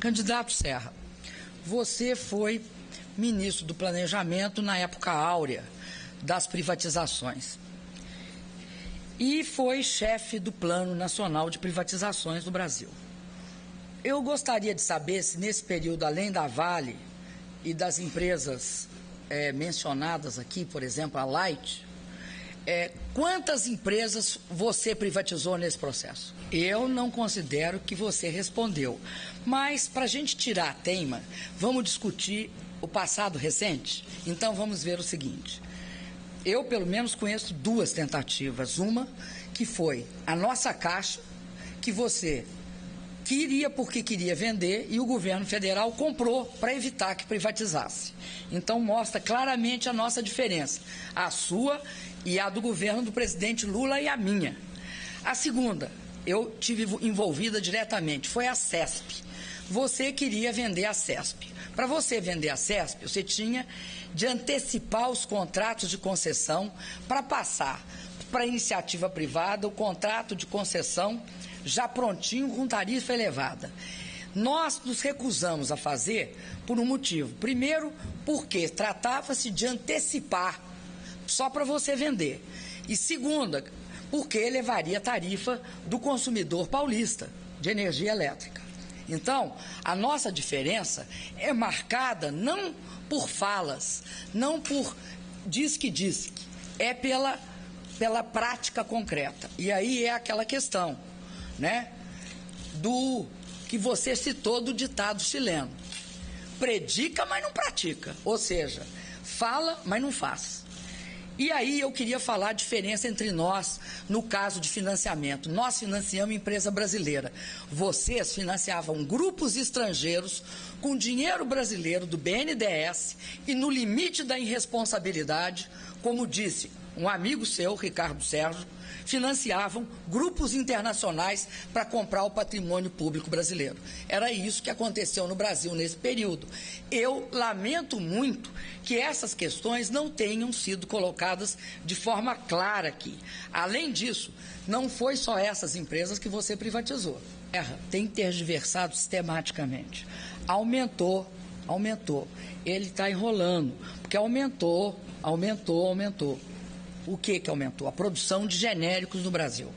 Candidato Serra, você foi ministro do Planejamento na época áurea das privatizações e foi chefe do Plano Nacional de Privatizações do Brasil. Eu gostaria de saber se nesse período, além da Vale e das empresas mencionadas aqui, por exemplo, a Light, quantas empresas você privatizou nesse processo? Eu não considero que você respondeu. Mas, para a gente tirar a teima, vamos discutir o passado recente? Então, vamos ver o seguinte. Eu, pelo menos, conheço duas tentativas. Uma, que foi a nossa Caixa, que você queria porque queria vender e o governo federal comprou para evitar que privatizasse. Então, mostra claramente a nossa diferença. A sua e a do governo do presidente Lula e a minha. A segunda, eu tive envolvida diretamente, foi a CESP. Você queria vender a CESP. Para você vender a CESP, você tinha de antecipar os contratos de concessão para passar para a iniciativa privada o contrato de concessão já prontinho com tarifa elevada. Nós nos recusamos a fazer por um motivo. Primeiro, porque tratava-se de antecipar só para você vender. E segunda, porque elevaria a tarifa do consumidor paulista de energia elétrica. Então, a nossa diferença é marcada não por falas, não por diz que, é pela prática concreta. E aí é aquela questão, né, do que você citou do ditado chileno. Predica, mas não pratica. Ou seja, fala, mas não faz. E aí eu queria falar a diferença entre nós no caso de financiamento. Nós financiamos empresa brasileira. Vocês financiavam grupos estrangeiros com dinheiro brasileiro do BNDES e no limite da irresponsabilidade, como disse um amigo seu, Ricardo Sérgio, financiavam grupos internacionais para comprar o patrimônio público brasileiro. Era isso que aconteceu no Brasil nesse período. Eu lamento muito que essas questões não tenham sido colocadas de forma clara aqui. Além disso, não foi só essas empresas que você privatizou. Tem tergiversado sistematicamente. Aumentou. Ele está enrolando, porque aumentou. O que aumentou? A produção de genéricos no Brasil.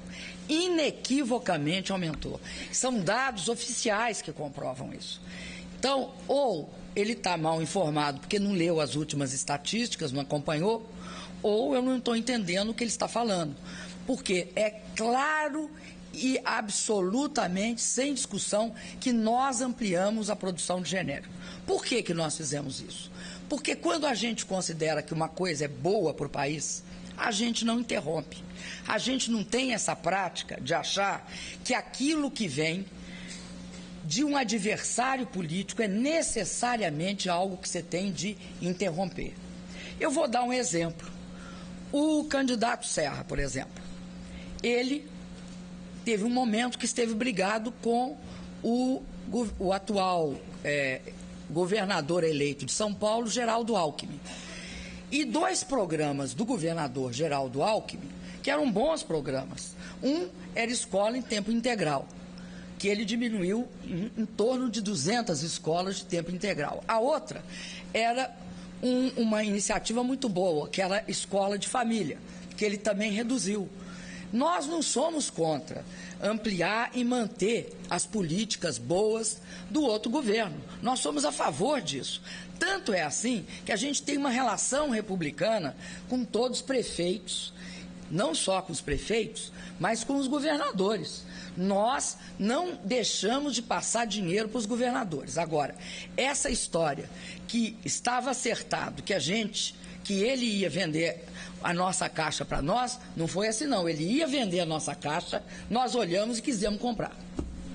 Inequivocamente aumentou. São dados oficiais que comprovam isso. Então, ou ele está mal informado porque não leu as últimas estatísticas, não acompanhou, ou eu não estou entendendo o que ele está falando. Porque é claro e absolutamente, sem discussão, que nós ampliamos a produção de genérico. Por que nós fizemos isso? Porque quando a gente considera que uma coisa é boa para o país, a gente não interrompe. A gente não tem essa prática de achar que aquilo que vem de um adversário político é necessariamente algo que você tem de interromper. Eu vou dar um exemplo. O candidato Serra, por exemplo, ele teve um momento que esteve brigado com o atual governador eleito de São Paulo, Geraldo Alckmin. E dois programas do governador Geraldo Alckmin, que eram bons programas. Um era escola em tempo integral, que ele diminuiu em torno de 200 escolas de tempo integral. A outra era uma iniciativa muito boa, que era escola de família, que ele também reduziu. Nós não somos contra ampliar e manter as políticas boas do outro governo. Nós somos a favor disso. Tanto é assim que a gente tem uma relação republicana com todos os prefeitos, não só com os prefeitos, mas com os governadores. Nós não deixamos de passar dinheiro para os governadores. Agora, essa história que estava acertado, que ele ia vender a nossa Caixa para nós, não foi assim não. Ele ia vender a nossa Caixa, nós olhamos e quisemos comprar.